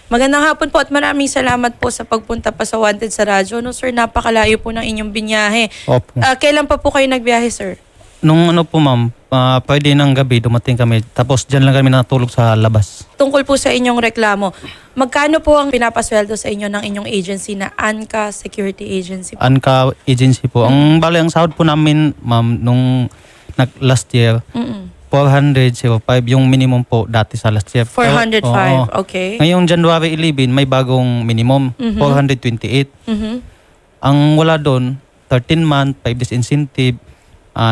Magandang hapon po at maraming salamat po sa pagpunta pa sa Wanted sa radyo. No, sir, napakalayo po ng inyong binyahe. Opo. Kailan pa po kayo nagbiyahe, sir? Nung ano po ma'am, pwede ng gabi dumating kami. Tapos dyan lang kami natulog sa labas. Tungkol po sa inyong reklamo, magkano po ang pinapasweldo sa inyo ng inyong agency na ANCA Security Agency? Anka agency po. Ang bali ang sahod po namin ma'am nung last year, 405 yung minimum po dati sa last year. 405, Oo. okay. Ngayong January 11, may bagong minimum, 428. Ang wala doon, 13-month, 5 days incentive,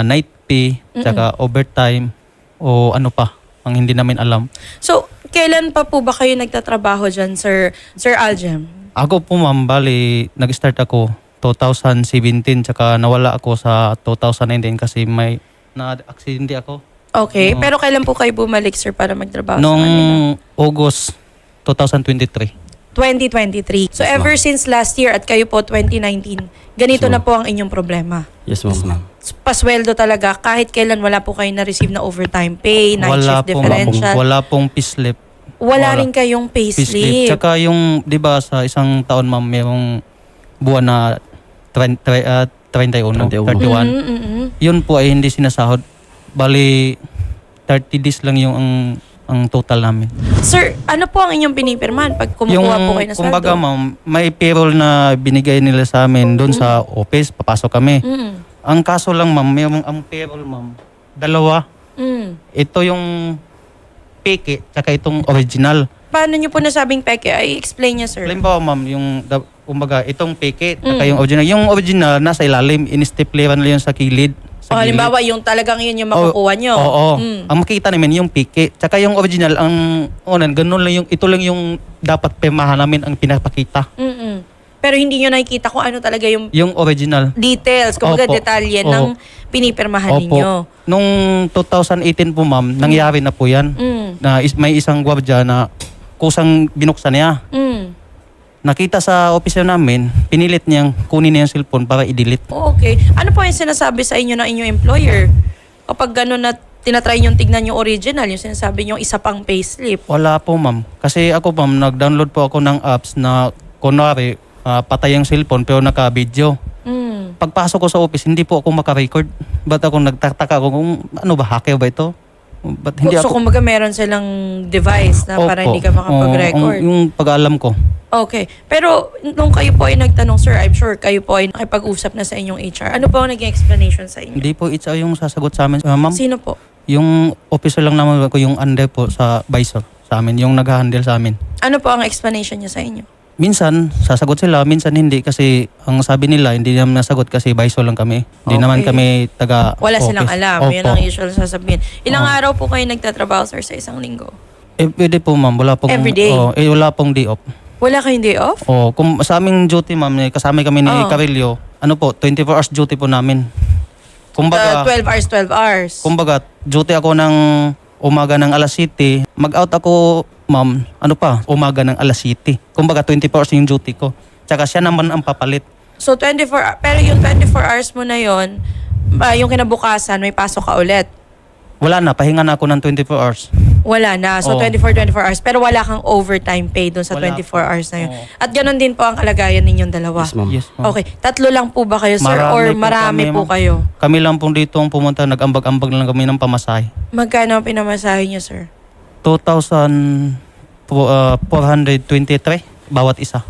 night pay, tsaka overtime, o ano pa, ang hindi namin alam. So, kailan pa po ba kayo nagtatrabaho dyan, Sir Aljem? Ako po ma'am, bali, nag-start ako 2017, tsaka nawala ako sa 2019 kasi may na-aksidente ako. Okay, pero kailan po kayo bumalik, sir, para magtrabaho sa Noong kanila? August 2023. 2023. So, ever since last year at kayo po 2019, ganito na po ang inyong problema. Yes, ma'am. Pasweldo talaga, kahit kailan wala po kayo na-receive na overtime pay, night shift differential. Wala pong payslip. Wala rin kayong payslip. Tsaka yung, di ba sa isang taon ma'am, mayroong buwan na 31, 31. Yun po ay hindi sinasahod. Bali, 30 days lang yung ang total namin. Sir, ano po ang inyong pinipirmahan pag kumukuha po kayo na sweldo? Kumbaga ma'am, may payroll na binigay nila sa amin doon sa office, papasok kami. Ang kaso lang ma'am, mayroong ang payroll ma'am, dalawa. Ito yung peke, tsaka itong original. Paano nyo po nasabing peke? Ay, explain niya, sir. Halimbawa ma'am, kumbaga itong peke, tsaka yung original. Yung original, nasa ilalim, in-stapleran lang yun sa kilid. O, halimbawa, yung talagang yun yung makukuha nyo. Oo. Ang makikita namin yung peke. Tsaka yung original, ganun lang yung, ito lang yung dapat pirmahan namin ang pinapakita. Pero hindi nyo nakikita kung ano talaga yung Yung details, kumbaga Opo. detalye Oo. ng pinipirmahan ninyo. Nung 2018 po ma'am, nangyari na po yan. Na may isang gwardiya na kusang binuksan niya. Nakita sa opisina namin, pinilit niyang kunin niya yung cellphone para i-delete. Okay. Ano po yung sinasabi sa inyo ng inyong employer? Kapag gano'n na tinatry nyo tignan yung original, yung sinasabi nyo isa pang payslip. Wala po ma'am. Kasi ako ma'am, nag-download po ako ng apps na kunwari, patay ang cellphone pero naka-video. Pagpasok ko sa office, hindi po ako maka-record. Ba't ako nagtataka ako kung ano ba, hacker ba ito? Ba't hindi So, ako... kumbaga meron silang device na para hindi ka makapag-record. Yung pag-alam ko. Okay. Pero nung kayo po ay nagtanong, sir, I'm sure kayo po ay nakipag-usap na sa inyong HR. Ano po ang naging explanation sa inyo? Hindi po HR yung sasagot sa amin. Ma'am, Sino po? yung officer lang naman ko, yung under po sa visor sa amin, yung nag-handle sa amin. Ano po ang explanation niya sa inyo? Minsan, sasagot sila, minsan hindi kasi ang sabi nila, hindi naman nasagot kasi visor lang kami. Hindi Okay. naman kami taga Wala silang office. alam. Yun Opo. ang usual sasabihin. Ilang araw po kayo nagtatrabaho, sir, sa isang linggo? Pwede po ma'am, wala pong... Every day? Wala pong day off. Wala kayong day off? Kung sa aming duty ma'am, kasama kami ni Carillo, 24 hours duty po namin. Kumbaga, 12 hours, 12 hours. kumbaga, duty ako ng umaga ng alas 7. Mag-out ako, ma'am, umaga ng alas 7. Kumbaga, 24 hours yung duty ko. Tsaka siya naman ang papalit. So, pero yung 24 hours mo na yon, yung kinabukasan, may pasok ka ulit. Wala na, pahinga na ako ng 24 hours. Wala na. So, Oo. 24 hours. Pero wala kang overtime pay doon sa Wala 24 po. hours na yun. Oo. At ganun din po ang kalagayan ninyong dalawa. Yes, ma'am. Yes, ma'am. Okay. Tatlo lang po ba kayo, sir? Marami Or po marami kami, po ma'am. kayo? Kami lang pong dito ang pumunta, nag-ambag-ambag lang kami ng pamasahe. Magkano ang pinamasahe niyo, sir? 2,423 bawat isa.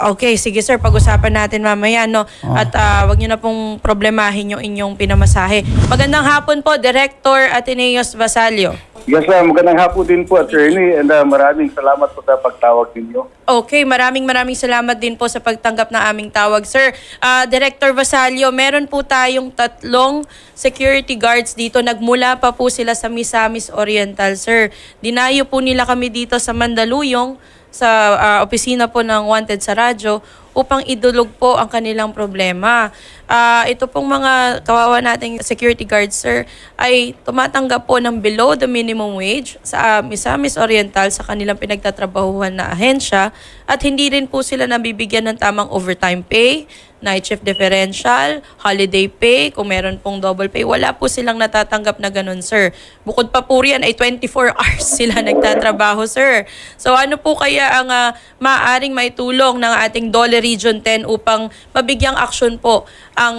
Okay, sige sir, pag-usapan natin mamaya, no? At wag niyo na pong problemahin yung inyong pinamasahe. Magandang hapon po, Director Ateneos Vasalio. Yes, sir. Magandang hapon din po, attorney, and maraming salamat po sa pagtawag ninyo. Okay, maraming salamat din po sa pagtanggap ng aming tawag. Sir, Director Vasalio, meron po tayong 3 security guards dito. Nagmula pa po sila sa Misamis Oriental, sir. Dinayo po nila kami dito sa Mandaluyong, sa opisina po ng Wanted sa radyo, upang idulog po ang kanilang problema. Ito pong mga kawawa nating security guards, sir, ay tumatanggap po ng below the minimum wage sa Misamis Oriental sa kanilang pinagtatrabahuhan na ahensya at hindi rin po sila nabibigyan ng tamang overtime pay, night shift differential, holiday pay, kung meron pong double pay. Wala po silang natatanggap na ganun, sir. Bukod pa po riyan ay 24 hours sila nagtatrabaho, sir. So ano po kaya ang maaaring maitulong ng ating Dole Region 10 upang mabigyang aksyon po ang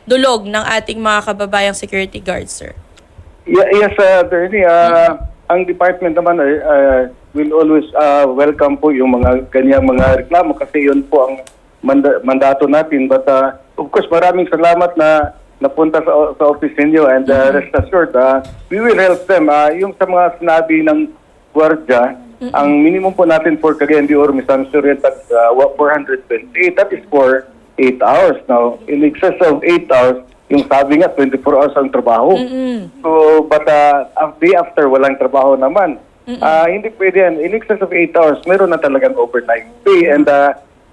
dulog ng ating mga kababayang security guards, sir? Yes, Attorney. Ang department naman will always welcome po yung mga ganyang mga reklamo kasi yun po ang mandato natin. But of course, maraming salamat na napunta sa office ninyo and rest assured, we will help them. Yung sa mga sinabi ng gwardiya, ang minimum po natin for Cagayan de Oro, Misamis Oriental, 428. That is for 8 hours. Now, in excess of 8 hours, yung sabi nga, 24 hours ang trabaho. So, but day after, walang trabaho naman. Hindi pwede yan. In excess of 8 hours, meron na talagang overtime pay. And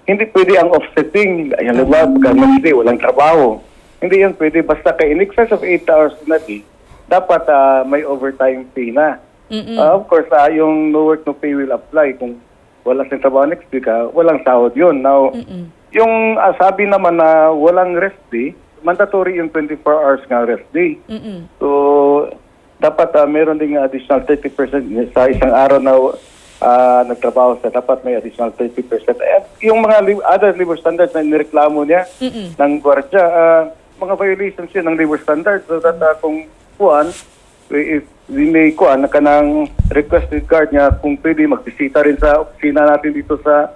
hindi pwede ang offsetting. Ayan, diba? Pagka Monday, walang trabaho. Hindi yan pwede. Basta ka in excess of 8 hours na day, dapat may overtime pay na. Of course, yung no work, no pay will apply. Kung wala sa trabaho next week, walang sahod yun. Now, yung sabi naman na walang rest day, mandatory yung 24 hours nga rest day. So, dapat meron ding additional 30% sa isang araw na nagtrabaho sa, dapat may additional 30%. At yung mga other labor standards na nireklamo niya ng gwardiya, mga violations yun ng labor standards. So that kung if we may na kanang requested guard niya kung pwede magbisita rin sa opisina natin dito sa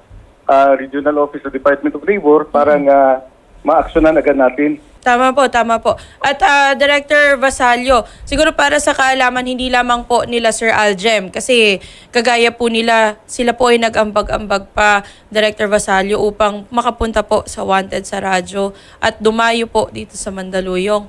Regional Office of Department of Labor para nga ma-actionan agad natin. Tama po, tama po. At Director Vasallo, siguro para sa kaalaman, hindi lamang po nila Sir Aljem, kasi kagaya po nila, sila po ay nag-ambag-ambag pa, Director Vasallo, upang makapunta po sa Wanted sa radyo at dumayo po dito sa Mandaluyong.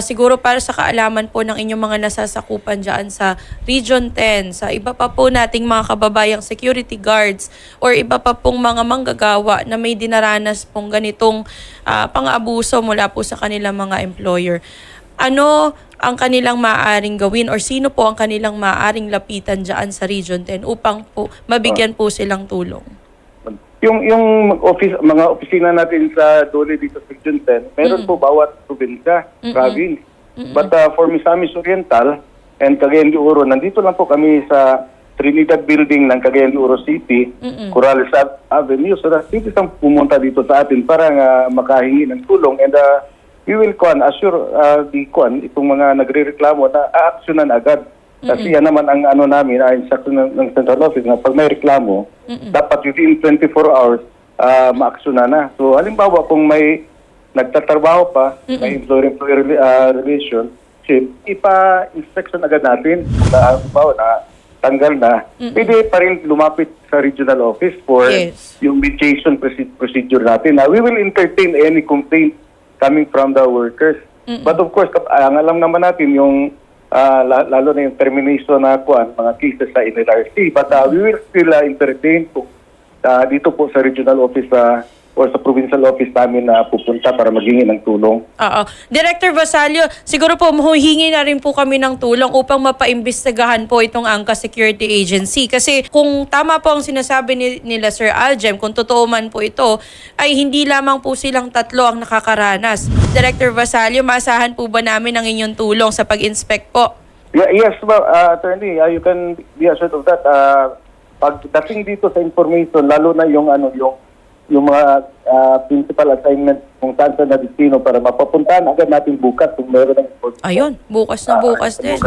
Siguro para sa kaalaman po ng inyong mga nasasakupan dyan sa Region 10, sa iba pa po nating mga kababayang security guards or iba pa pong mga manggagawa na may dinaranas pong ganitong pang-abuso mula po sa kanilang mga employer. Ano ang kanilang maaaring gawin or sino po ang kanilang maaaring lapitan dyan sa Region 10 upang po mabigyan po silang tulong? Yung mga opisina natin sa Dole dito sa Region 10, meron po bawat probinsya, province. But for Misamis Oriental and Cagayan de Oro, nandito lang po kami sa Trinidad Building ng Cagayan de Oro City, Corrales Avenue. So dito lang pumunta dito sa atin para makahingi ng tulong. And we will assure itong mga nagre-reklamo na aaksyonan agad. Kasi yan naman ang namin, instruction ng Central Office na pag may reklamo, dapat within 24 hours maaksyonan na. So halimbawa kung may nagtatrabaho pa, may employer-employer relationship, ipa-inspection agad natin. Halimbawa na tanggal na, pwede pa rin lumapit sa regional office for yung mediation procedure natin. We will entertain any complaint coming from the workers. But of course, ang alam naman natin yung lalo na yung termination na mga cases sa NLRC. But we will still entertain dito po sa regional office or sa provincial office namin na pupunta para maghingi ng tulong. Oo. Director Vasallo, siguro po huhingi na rin po kami ng tulong upang mapaimbestigahan po itong Angka Security Agency. Kasi kung tama po ang sinasabi nila Sir Aljem, kung totoo man po ito, ay hindi lamang po silang 3 ang nakakaranas. Director Vasallo, maasahan po ba namin ang inyong tulong sa pag-inspect po? Yes, Attorney, you can be assured of that. Pagdating dito sa information, lalo na yung mga principal assignment kung saan na destino para mapapuntahan agad natin bukas kung meron ng information. Ayun, bukas na bukas din.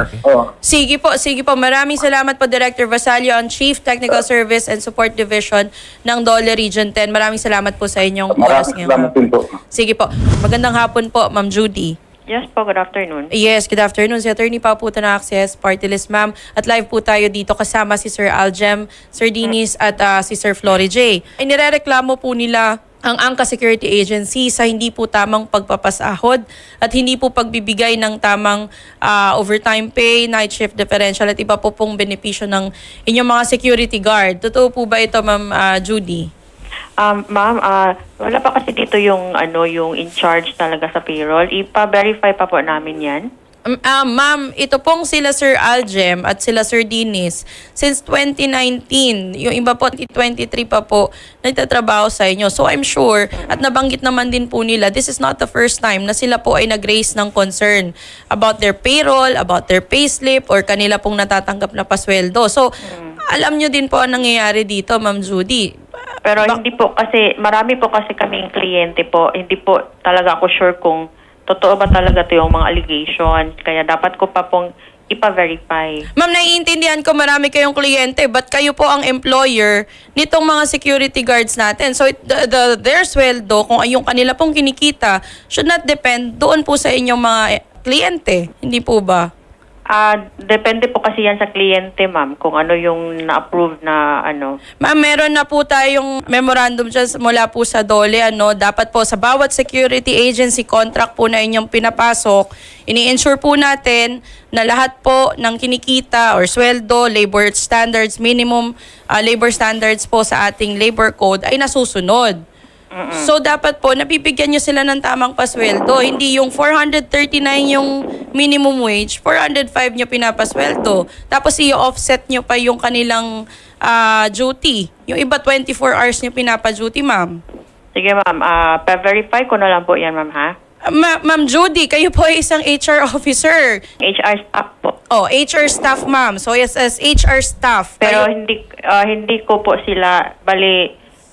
Sige po. Maraming salamat po, Director Vasallo, ang Chief Technical Service and Support Division ng Dole Region 10. Maraming salamat po sa inyong oras ngayon. Salamat din po. Sige po. Magandang hapon po, Ma'am Judy. Yes po, good afternoon. Yes, good afternoon. Si Attorney Paputa na Access, Party List, ma'am. At live po tayo dito kasama si Sir Aljem, Sir Dinis at si Sir Flory J. Inirereklamo po nila ang Angka Security Agency sa hindi po tamang pagpapasahod at hindi po pagbibigay ng tamang overtime pay, night shift differential at iba po pong benepisyo ng inyong mga security guard. Totoo po ba ito, Ma'am Judy? Ma'am, wala pa kasi dito yung yung in charge talaga sa payroll. Ipa-verify pa po namin 'yan. Ma'am, ito pong sila Sir Aljem at sila Sir Dinis, since 2019, yung iba po 2023 pa po, nagtatrabaho sa inyo. So I'm sure, at nabanggit naman din po nila, this is not the first time na sila po ay nag-raise ng concern about their payroll, about their payslip, or kanila pong natatanggap na pasweldo. So, alam nyo din po ang nangyayari dito, Ma'am Judy. Pero hindi po kasi, marami po kasi kaming kliyente po. Hindi po talaga ako sure kung totoo ba talaga ito yung mga allegations. Kaya dapat ko pa pong ipa-verify. Ma'am, naiintindihan ko marami kayong kliyente, but kayo po ang employer nitong mga security guards natin. So, their sweldo, kung yung kanila pong kinikita, should not depend doon po sa inyong mga kliyente. Hindi po ba? Depende po kasi yan sa kliyente, ma'am, kung ano yung na-approve na Ma'am, meron na po tayong memorandum dyan mula po sa DOLE. Dapat po sa bawat security agency contract po na inyong pinapasok, ini-ensure po natin na lahat po ng kinikita or sweldo, labor standards, minimum labor standards po sa ating labor code ay nasusunod. So, dapat po, nabibigyan nyo sila ng tamang pasweldo. Hindi yung 439 yung minimum wage, 405 nyo pinapasweldo. Tapos, i-offset nyo pa yung kanilang duty. Yung iba, 24 hours nyo pinapa-duty, ma'am. Sige, ma'am. Pa-verify ko na lang po yan, ma'am, ha? Ma'am Judy, kayo po ay isang HR officer. HR staff po. Oh, HR staff, ma'am. So, yes, as HR staff. Pero kayo- hindi ko po sila,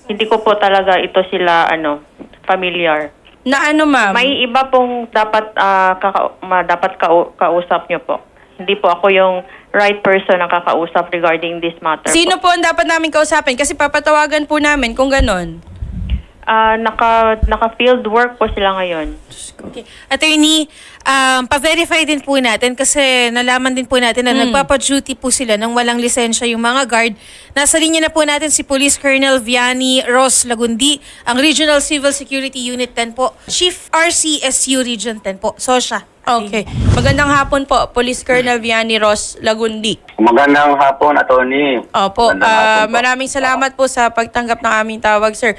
hindi ko po talaga ito sila, familiar. na ano, ma'am? May iba pong dapat kausap nyo po. Hindi po ako yung right person na kakausap regarding this matter. Sino po ang dapat namin kausapin? Kasi papatawagan po namin kung ganon. Naka-field work po sila ngayon. Okay. Attorney, pa-verify din po natin kasi nalaman din po natin na nagpapa-duty po sila nang walang lisensya yung mga guard. Nasa linya na po natin si Police Colonel Vianney Ross Lagundi, ang Regional Civil Security Unit 10 po. Chief RCSU Region 10 po. So siya. Okay. Magandang hapon po, Police Colonel Vianney Ross Lagundi. Magandang hapon, Atty. Opo, Magandang hapon po. maraming salamat po sa pagtanggap ng aming tawag, sir.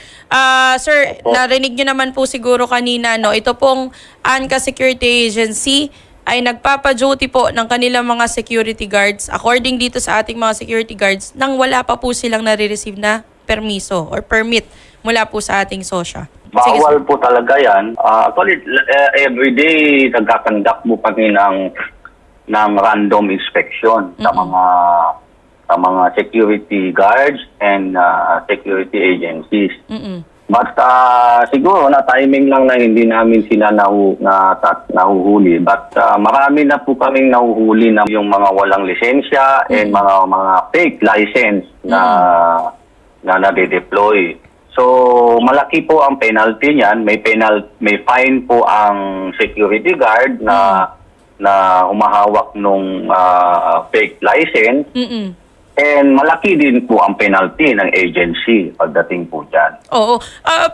Sir, Opo. narinig nyo naman po siguro kanina, no? Ito pong ANCA Security Agency ay nagpapa-duty po ng kanilang mga security guards, according dito sa ating mga security guards, nang wala pa po silang nare-receive na permiso or permit mula po sa ating SOSHA. Sige, Bawal po talaga yan. Actually, everyday nagkakandak mo kami ng random inspection sa mga security guards and security agencies. But siguro na timing lang na hindi namin sila nahuhuli. But marami na po kaming nahuhuli na yung mga walang lisensya and mga fake license na nade-deploy. So malaki po ang penalty niyan. May fine po ang security guard na humahawak nung fake license. And malaki din po ang penalty ng agency pagdating po dyan. Oo.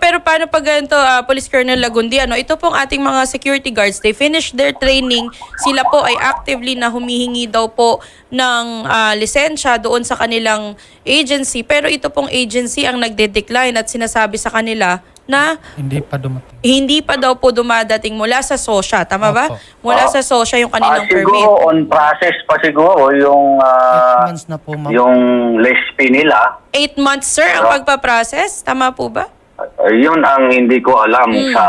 Pero paano pag ganito, Police Colonel Lagundi, ito pong ating mga security guards, they finish their training, sila po ay actively na humihingi daw po ng lisensya doon sa kanilang agency, pero ito pong agency ang nagde-decline at sinasabi sa kanila na Hindi pa daw dumating. po dumadating mula sa SOSHA. Tama ba? Opo. Mula sa SOSHA yung kanilang permit. Siguro on process pa siguro yung 8 months na po, ma'am. yung LESP nila. 8 months, sir, ang pagpaprocess? Tama po ba? Yun ang hindi ko alam sa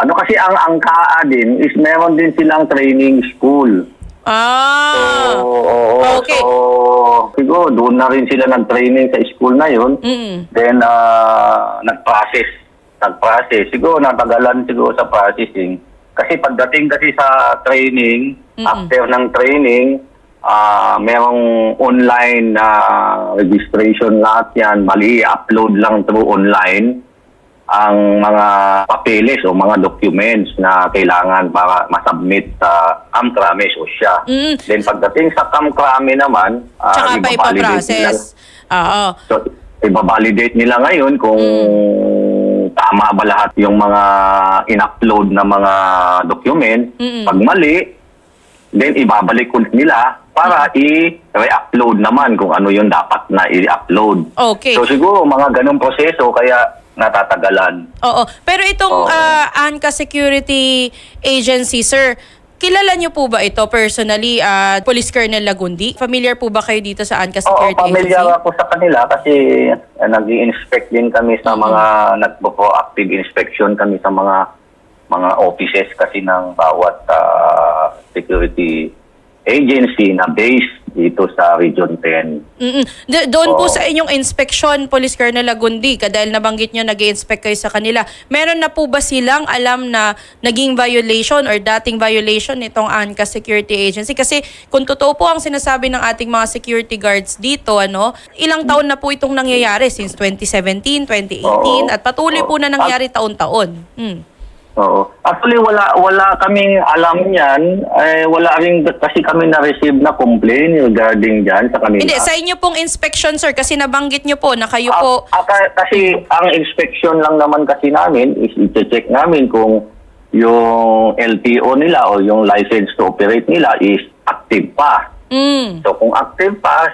kasi ang KAA din is meron din silang training school. Okay. So, siguro doon na rin sila nag-training sa school na yun. Then nag-process. Siguro natagalan siguro sa processing. Kasi pagdating kasi sa training, after ng training, merong online na registration lahat yan. Mali, upload lang through online ang mga papeles o mga documents na kailangan para masubmit sa AMCRAME o siya. Then pagdating sa AMCRAME naman, Tsaka pa ipaprocess. Oo. So, ibabalidate nila ngayon kung tama ba lahat yung mga in-upload na mga document. Pag mali, then ibabalik ulit nila para i-re-upload naman kung ano yung dapat na i-upload. Okay. So siguro mga ganong proseso, kaya natatagalan. Oo. Pero itong Oo. ANCA Security Agency, sir, kilala niyo po ba ito personally, Police Colonel Lagundi? Familiar po ba kayo dito sa ANCA Oo, Security pamilyar Agency? ako sa kanila kasi nag-i-inspect din kami sa mga nagpo-proactive inspection kami sa mga offices kasi ng bawat security agency na based dito sa Region 10. Doon po Oo. sa inyong inspection, Police Colonel Lagundi, dahil nabanggit nyo nag-i-inspect kayo sa kanila, meron na po ba silang alam na naging violation or dating violation nitong ANCA Security Agency? Kasi kung totoo po ang sinasabi ng ating mga security guards dito, ilang taon na po itong nangyayari since 2017, 2018, Oo. at patuloy po na nangyari taon-taon. Oo. Actually, wala kaming alam niyan. Wala rin kasi kami na-receive na complaint regarding dyan sa kanila. Hindi, sa inyo pong inspection, sir, kasi nabanggit nyo po na kayo po... Kasi ang inspection lang naman kasi namin is i-check namin kung yung LTO nila o yung license to operate nila is active pa. So kung active pa,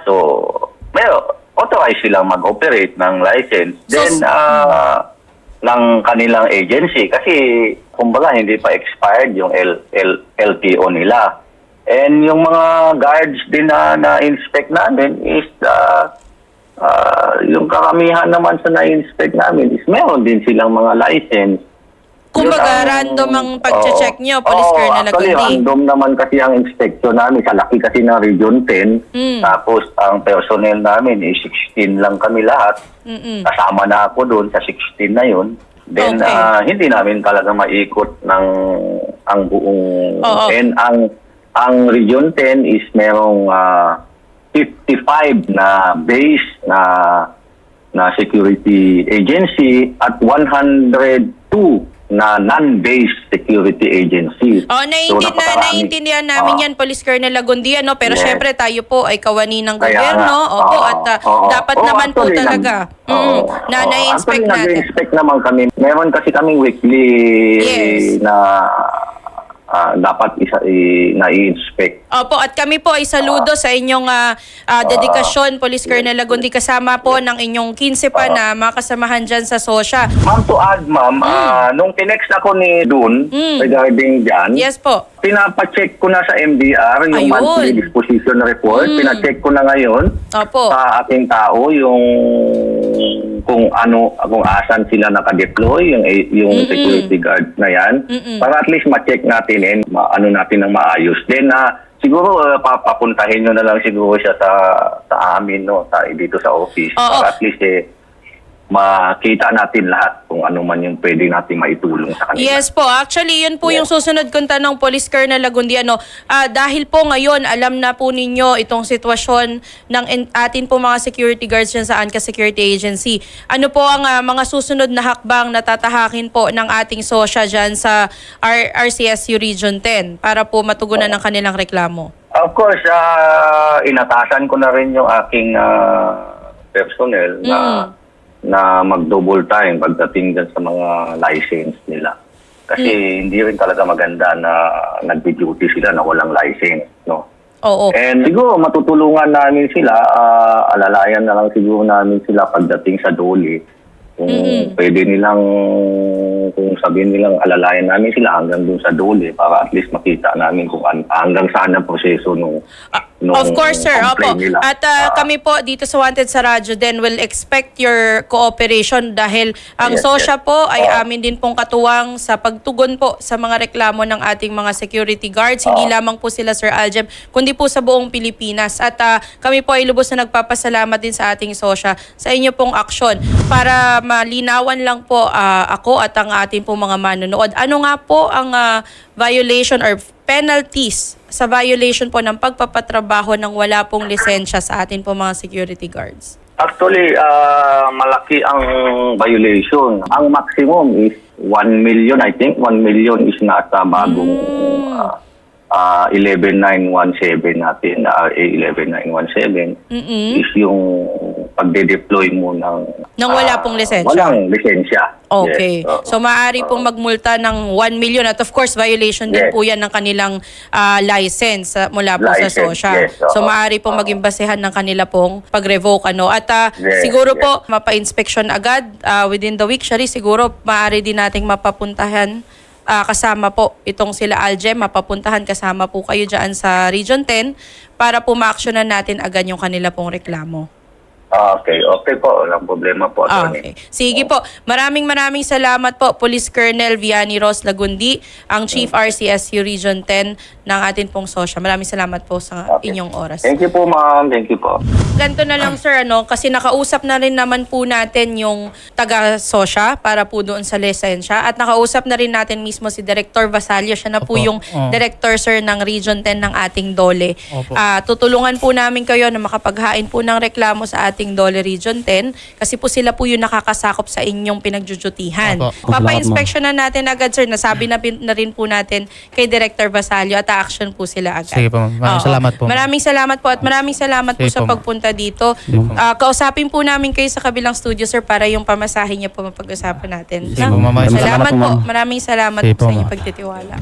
authorized silang mag-operate ng license. Then, ng kanilang agency kasi kumbaga hindi pa expired yung LTO nila. And yung mga guards din na inspect namin is yung karamihan naman sa na-inspect namin is meron din silang mga license. Kumbaga, random ang pag-check nyo, Police Colonel Actually, Lagundi. random naman kasi ang inspection namin. Sa laki kasi ng Region 10. Tapos, ang personnel namin is 16 lang kami lahat. Kasama na ako doon sa 16 na yun. Then, Okay. hindi namin talaga maikot ng ang buong... Oo. And ang Region 10 is merong 55 na base na security agency at 102 na non-based security agency. Naiintindihan namin yan, Police Colonel Lagundi, pero Yes. syempre tayo po ay kawani ng Kaya gobyerno. nga. Opo, at dapat naman po actually, talaga na na-inspect actually, natin. nag-inspect naman kami. Meron kasi kaming weekly Yes. na dapat na-i-inspect. Opo, at kami po ay saludo sa inyong dedikasyon, Police Colonel Lagundi, kasama po ng inyong 15 pa na mga kasamahan dyan sa SOSYA. Ma'am, to add, ma'am, nung tinext ako ni Dun regarding dyan, Yes po. pinapacheck ko na sa MDR yung Ayun. monthly disposition report. Pinacheck ko na ngayon Opo. sa aking tao yung kung asan sila naka-deploy yung security guard na yan para at least ma-check natin and natin ng maayos. Then siguro papuntahin nyo na lang siguro siya sa amin dito sa office Oo. para at least makita natin lahat kung ano man yung pwede natin maitulong sa kanila. Yes po. Actually, yun po yung susunod kong tanong, Police Colonel Lagundi. Dahil po ngayon, alam na po ninyo itong sitwasyon ng atin po mga security guards dyan sa ANCA Security Agency. Ano po ang mga susunod na hakbang na tatahakin po ng ating SOSYA dyan sa RCSU Region 10 para po matugunan ng kanilang reklamo? Of course, inatasan ko na rin yung aking personnel na mag-double time pagdating dyan sa mga license nila. Kasi hindi rin talaga maganda na nag-duty sila na walang license, no? Oo. And siguro matutulungan namin sila, alalayan na lang siguro namin sila pagdating sa doli. Kung pwede nilang, kung sabihin nilang alalayan namin sila hanggang dun sa doli para at least makita namin kung hanggang saan ang proseso nung Of course, sir. Opo. complaint nila. At kami po dito sa Wanted sa Radyo din will expect your cooperation dahil ang Yes, SOSYA yes. po ay amin din pong katuwang sa pagtugon po sa mga reklamo ng ating mga security guards. Hindi lamang po sila, Sir Aljem, kundi po sa buong Pilipinas. At kami po ay lubos na nagpapasalamat din sa ating SOSYA sa inyo pong aksyon. Para malinawan lang po ako at ang ating pong mga manonood. Ano nga po ang violation or penalties sa violation po ng pagpapatrabaho ng wala pong lisensya sa atin po mga security guards? Actually, malaki ang violation. Ang maximum is 1 million, I think. 1 million is nasa bagong 11917 natin, RA 11917, is yung pagde-deploy mo Nang wala pong lisensya. Walang lisensya. Okay. Yes, oo. So maaari pong magmulta ng 1 million at of course violation din Yes. po yan ng kanilang license mula po sa License, SOSHA. yes, oo. So maaari pong maging basehan ng kanila pong pag-revoke At Yes, siguro yes. po mapa-inspection agad within the week. Shari, siguro maaari din nating mapapuntahan kasama po itong sila Aljem, mapapuntahan kasama po kayo dyan sa Region 10 para po ma-actionan natin agad yung kanila pong reklamo. Okay po. Walang problema po, Atty. Okay. Sige po. Maraming salamat po, Police Colonel Vianney Ross Lagundi, ang Chief RCSU Region 10 ng atin pong SOSHA. Maraming salamat po sa Okay. inyong oras. Thank you po, ma'am. Thank you po. Ganito na lang sir, kasi nakausap na rin naman po natin yung taga-SOSHA para po doon sa lisensya at nakausap na rin natin mismo si Director Vasalio. Siya na po Opo. yung Director sir ng Region 10 ng ating DOLE. Opo. Tutulungan po namin kayo na makapaghain po ng reklamo sa ating DOLE Region 10 kasi po sila po yung nakakasakop sa inyong pinagjujutihan. Opo. Papa-inspection na natin agad sir, nasabi na rin po natin kay Director Vasalio at action po sila agad. Sige po, ma'am. Maraming Oo. salamat po, ma'am. Maraming salamat po at maraming salamat po Sige sa po, ma'am. pagpunta dito. Kausapin po namin kayo sa kabilang studio sir para yung pamasahe niyo po mapag-usapan natin. Sige po, ma'am. Maraming Salamat salamat po, po. ma'am. Maraming salamat Sige po sa po, inyong ma'am. pagtitiwala.